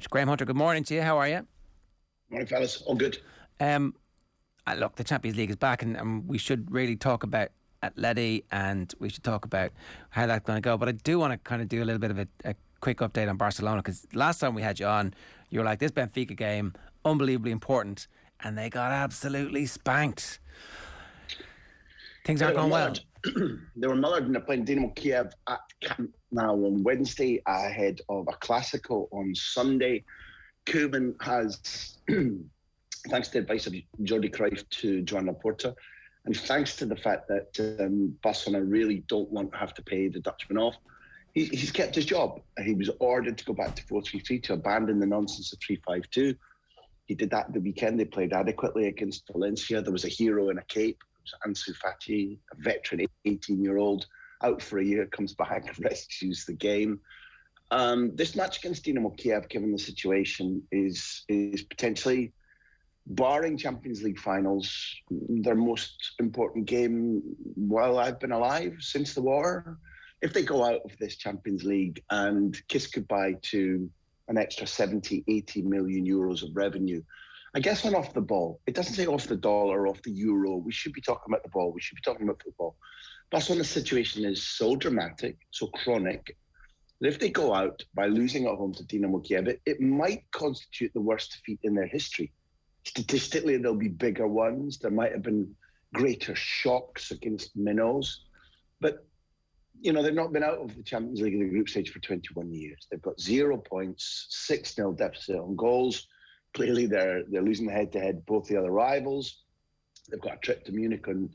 Graham Hunter, good morning to you. How are you? Morning, fellas. All good. Look, the Champions League is back, and we should really talk about Atleti, and we should talk about how that's going to go. But I do want to kind of do a little bit of a quick update on Barcelona, because last time we had you on, you were like, this Benfica game, unbelievably important, and they got absolutely spanked. Things aren't going well. They were mullered, and they're playing Dynamo Kiev at Camp Nou on Wednesday ahead of a Classico on Sunday. Koeman has, thanks to the advice of Jordi Cruyff to Joan Laporta, and thanks to the fact that Barcelona really don't want to have to pay the Dutchman off, he's kept his job. He was ordered to go back to 4-3-3, to abandon the nonsense of 3-5-2. He did that the weekend. They played adequately against Valencia. There was a hero in a cape. It was Ansu Fati, a veteran 18-year-old, out for a year, comes back, rescues the game. This match against Dynamo Kiev, given the situation, is potentially, barring Champions League finals, their most important game while I've been alive since the war. If they go out of this Champions League and kiss goodbye to an extra 70, 80 million euros of revenue, I guess on off the ball. It doesn't say off the dollar, off the euro. We should be talking about the ball. We should be talking about football. Barcelona's situation is so dramatic, so chronic, that if they go out by losing at home to Dynamo Kiev, it might constitute the worst defeat in their history. Statistically, there'll be bigger ones. There might have been greater shocks against minnows. But, you know, they've not been out of the Champions League in the group stage for 21 years. They've got 0 points, 6-0 deficit on goals. Clearly, they're losing head-to-head both the other rivals. They've got a trip to Munich on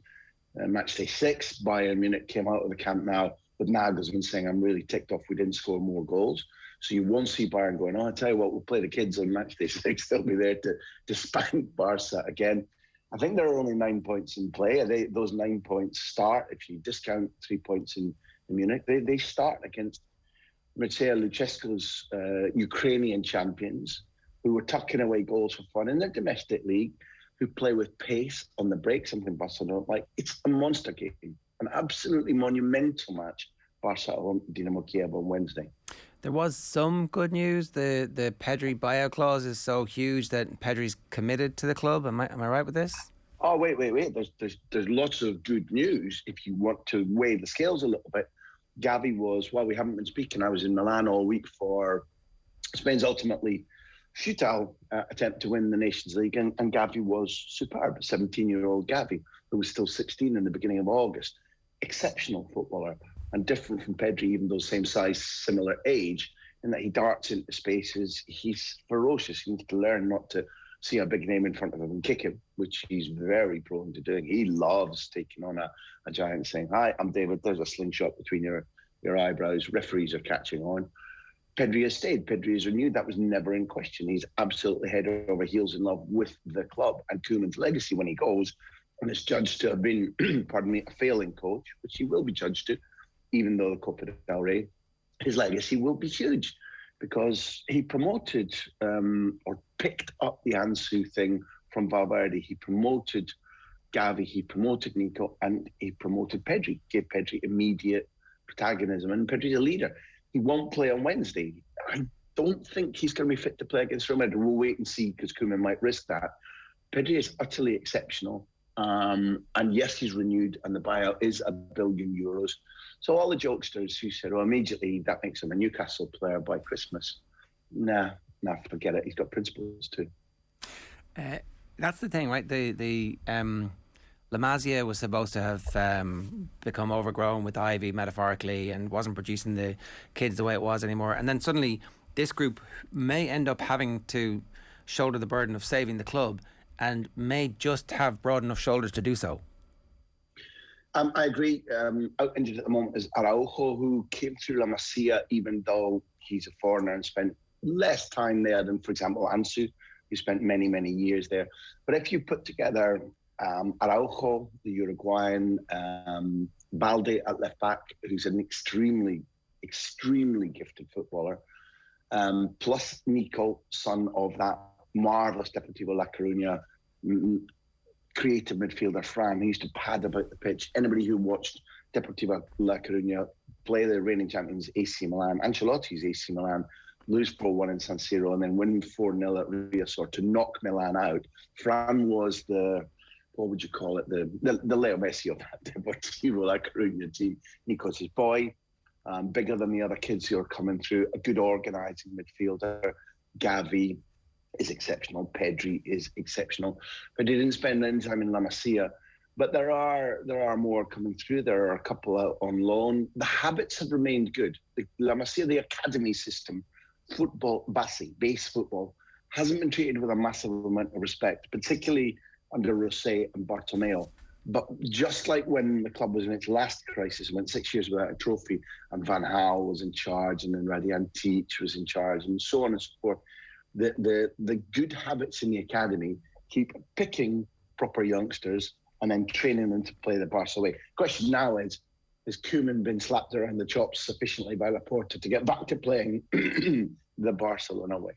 match day 6. Bayern Munich came out of the Camp Nou with Nagelsmann saying, I'm really ticked off we didn't score more goals. So you won't see Bayern going, I tell you what, we'll play the kids on match day 6. They'll be there to spank Barca again. I think there are only 9 points in play. Those 9 points start, if you discount 3 points in Munich, they start against Mircea Lucescu's Ukrainian champions, who were tucking away goals for fun in their domestic league, who play with pace on the break, something Barca don't like. It's a monster game, an absolutely monumental match. Barca at home, Dynamo Kiev on Wednesday. There was some good news. The Pedri buyout clause is so huge that Pedri's committed to the club. Am I right with this? Oh, wait. There's lots of good news if you want to weigh the scales a little bit. Gavi was, we haven't been speaking. I was in Milan all week for Spain's ultimately futile attempt to win the Nations League, and Gavi was superb. 17-year-old Gavi, who was still 16 in the beginning of August. Exceptional footballer, and different from Pedri, even though same size, similar age, in that he darts into spaces. He's ferocious. He needs to learn not to see a big name in front of him and kick him, which he's very prone to doing. He loves taking on a giant, saying, hi, I'm David, there's a slingshot between your eyebrows. Referees are catching on. Pedri has stayed. Pedri is renewed. That was never in question. He's absolutely head over heels in love with the club and Koeman's legacy when he goes, and is judged to have been, a failing coach, which he will be judged to, even though the Copa del Rey, his legacy will be huge, because he promoted or picked up the Ansu thing from Valverde. He promoted Gavi, he promoted Nico, and he promoted Pedri, gave Pedri immediate protagonism, and Pedri's a leader. He won't play on Wednesday. I don't think he's going to be fit to play against Real Madrid. We'll wait and see, because Koeman might risk that. Pedri is utterly exceptional. And yes, he's renewed, and the buyout is €1 billion. So all the jokesters who said, immediately that makes him a Newcastle player by Christmas. Nah, forget it. He's got principles too. That's the thing, right? The La Masia was supposed to have become overgrown with ivy, metaphorically, and wasn't producing the kids the way it was anymore. And then suddenly this group may end up having to shoulder the burden of saving the club, and may just have broad enough shoulders to do so. I agree. Out injured at the moment is Araujo, who came through La Masia, even though he's a foreigner and spent less time there than, for example, Ansu, who spent many, many years there. But if you put together Araujo, the Uruguayan, Balde at left back, who's an extremely, extremely gifted footballer, plus Nico, son of that marvellous Deportivo La Coruña creative midfielder, Fran, who used to pad about the pitch. Anybody who watched Deportivo La Coruña play the reigning champions AC Milan, Ancelotti's AC Milan, lose 4-1 in San Siro, and then win 4-0 at Riazor to knock Milan out. Fran was the, what would you call it, the Leo Messi of that Deportivo La Coruña team. Nico's his boy, bigger than the other kids who are coming through, a good organising midfielder. Gavi is exceptional, Pedri is exceptional, but he didn't spend any time in La Masia. But there are more coming through. There are a couple out on loan. The habits have remained good. The La Masia, the academy system, football, base football, hasn't been treated with a massive amount of respect, particularly under Rosé and Bartomeu. But just like when the club was in its last crisis, went 6 years without a trophy, and Van Gaal was in charge, and then Radiantich was in charge, and so on and so forth, the good habits in the academy keep picking proper youngsters and then training them to play the Barça way. Question now is, has Koeman been slapped around the chops sufficiently by Laporta to get back to playing the Barcelona way?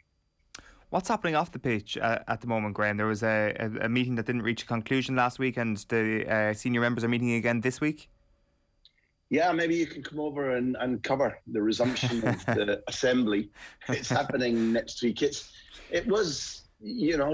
What's happening off the pitch at the moment, Graham? There was a meeting that didn't reach a conclusion last week, and the senior members are meeting again this week. Yeah, maybe you can come over and cover the resumption of the assembly. It's happening next week. It was,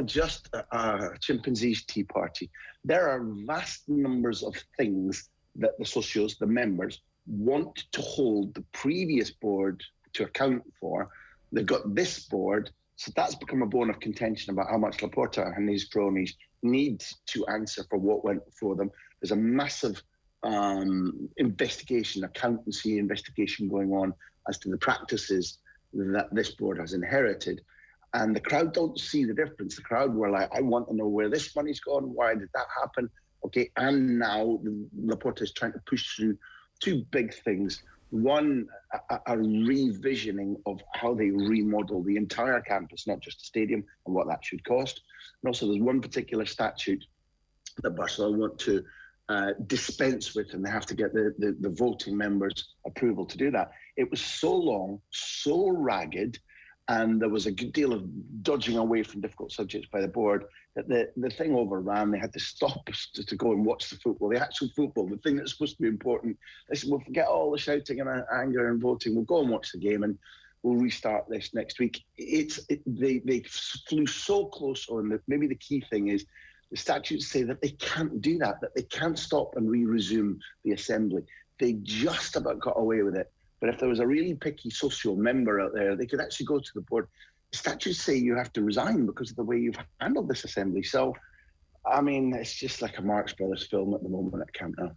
just a chimpanzee's tea party. There are vast numbers of things that the socios, the members, want to hold the previous board to account for. They've got this board, so that's become a bone of contention about how much Laporta and his cronies need to answer for what went before them. There's a massive accountancy investigation going on as to the practices that this board has inherited. And the crowd don't see the difference. The crowd were like, I want to know where this money's gone. Why did that happen? Okay, and now Laporta is trying to push through two big things. One, a revisioning of how they remodel the entire campus, not just the stadium, and what that should cost. And also there's one particular statute that Barcelona want to dispense with, and they have to get the voting members' approval to do that. It was so long, so ragged, and there was a good deal of dodging away from difficult subjects by the board that the thing overran. They had to stop to go and watch the football, the actual football, the thing that's supposed to be important. They said, we'll forget all the shouting and anger and voting. We'll go and watch the game and we'll restart this next week. They flew so close on. Maybe the key thing is the statutes say that they can't do that they can't stop and resume the assembly. They just about got away with it. But if there was a really picky social member out there, they could actually go to the board. The statutes say you have to resign because of the way you've handled this assembly. So, I mean, it's just like a Marx Brothers film at the moment at Camp Nou.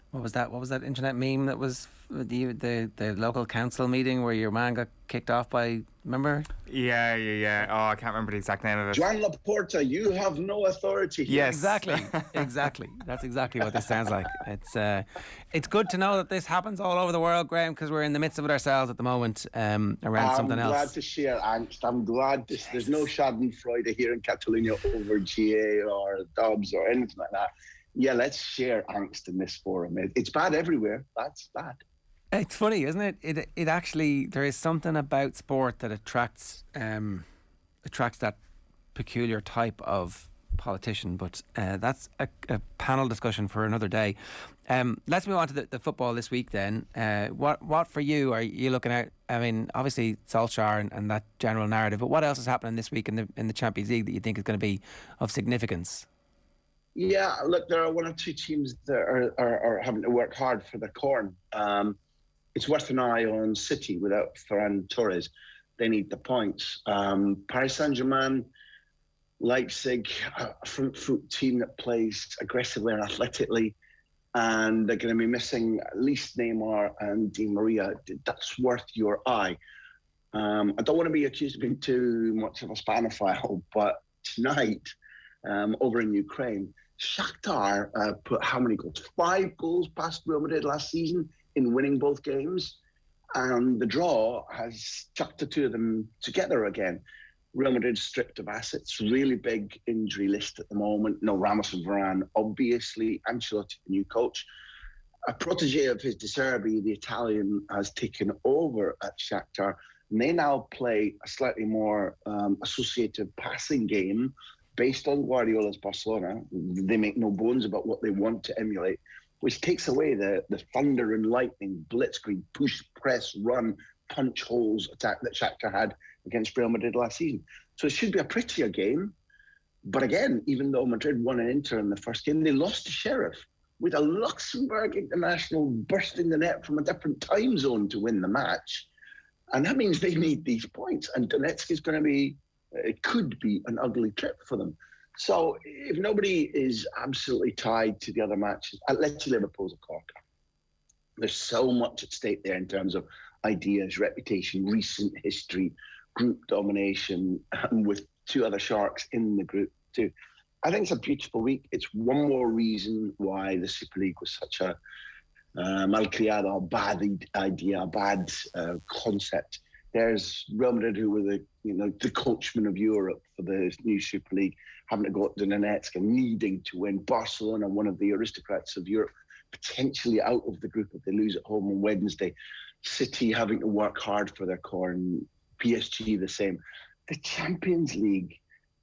What was that? What was that internet meme that was the local council meeting where your man got kicked off by? Remember? Yeah. Oh, I can't remember the exact name of it. Joan Laporta, you have no authority. Yes, exactly. That's exactly what this sounds like. It's good to know that this happens all over the world, Graham, because we're in the midst of it ourselves at the moment. Around something else. I'm glad to share angst. I'm glad there's no Schadenfreude here in Catalonia over GA or Dubs or anything like that. Yeah, let's share angst in this forum. It's bad everywhere. That's bad. It's funny, isn't it? It actually, there is something about sport that attracts that peculiar type of politician. But that's a panel discussion for another day. Let's move on to the football this week then. What for you are you looking at? I mean, obviously Solskjaer and that general narrative. But what else is happening this week in the Champions League that you think is going to be of significance? Yeah, look, there are one or two teams that are having to work hard for the corn. It's worth an eye on City without Ferran Torres. They need the points. Paris Saint-Germain, Leipzig, a front foot team that plays aggressively and athletically, and they're going to be missing at least Neymar and Di Maria. That's worth your eye. I don't want to be accused of being too much of a Spanophile, but tonight, over in Ukraine, Shakhtar put how many goals? 5 goals past Real Madrid last season in winning both games. And the draw has chucked the two of them together again. Real Madrid stripped of assets, really big injury list at the moment. No Ramos and Varane, obviously. Ancelotti, the new coach. A protege of his De Zerbi, the Italian, has taken over at Shakhtar. And they now play a slightly more associative passing game based on Guardiola's Barcelona. They make no bones about what they want to emulate, which takes away the thunder and lightning, blitzkrieg, push, press, run, punch holes attack that Shakhtar had against Real Madrid last season. So it should be a prettier game. But again, even though Madrid won an Inter in the first game, they lost to Sheriff with a Luxembourg international bursting the net from a different time zone to win the match. And that means they need these points. And Donetsk is going to be, it could be an ugly trip for them. So if nobody is absolutely tied to the other matches, Atleti Liverpool's a corker. There's so much at stake there in terms of ideas, reputation, recent history, group domination, and with two other sharks in the group too. I think it's a beautiful week. It's one more reason why the Super League was such a malcriado, a bad idea, a bad concept. There's Real Madrid, who were the coachman of Europe for the new Super League, having to go to Donetsk and needing to win. Barcelona, one of the aristocrats of Europe, potentially out of the group if they lose at home on Wednesday. City having to work hard for their core, and PSG the same. The Champions League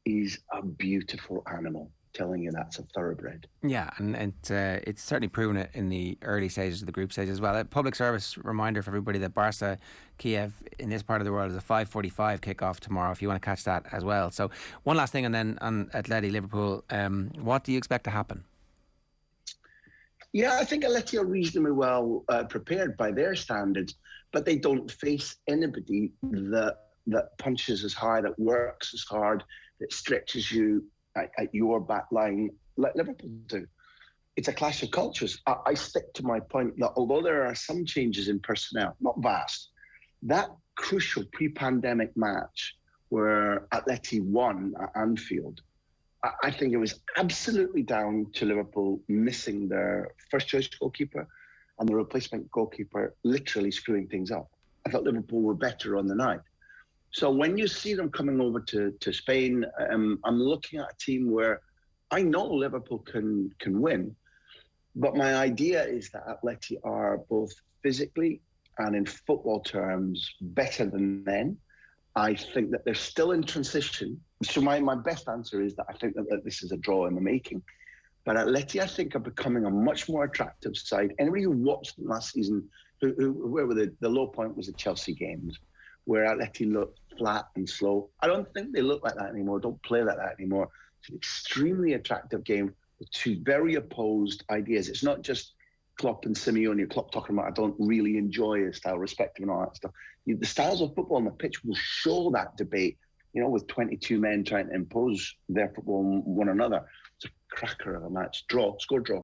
is a beautiful animal. Telling you that's a thoroughbred. Yeah, and it's certainly proven it in the early stages of the group stage as well. A public service reminder for everybody that Barça Kiev in this part of the world is a 5:45 kickoff tomorrow if you want to catch that as well. So one last thing, and then on Atleti Liverpool, what do you expect to happen? Yeah, I think Atleti are reasonably well prepared by their standards, but they don't face anybody that punches as hard, that works as hard, that stretches you at your back line like Liverpool do. It's a clash of cultures. I stick to my point that although there are some changes in personnel, not vast, that crucial pre-pandemic match where Atleti won at Anfield, I think it was absolutely down to Liverpool missing their first-choice goalkeeper and the replacement goalkeeper literally screwing things up. I thought Liverpool were better on the night. So when you see them coming over to Spain, I'm looking at a team where I know Liverpool can win, but my idea is that Atleti are both physically and in football terms better than them. I think that they're still in transition. So my best answer is that I think that this is a draw in the making. But Atleti, I think, are becoming a much more attractive side. Anybody who watched them last season, where were the low point was the Chelsea games, where Atleti looked flat and slow. I don't think they look like that anymore, don't play like that anymore. It's an extremely attractive game with two very opposed ideas. It's not just Klopp and Simeone. Klopp talking about, I don't really enjoy his style, respect him and all that stuff. The styles of football on the pitch will show that debate, with 22 men trying to impose their football on one another. It's a cracker of a match. Score draw.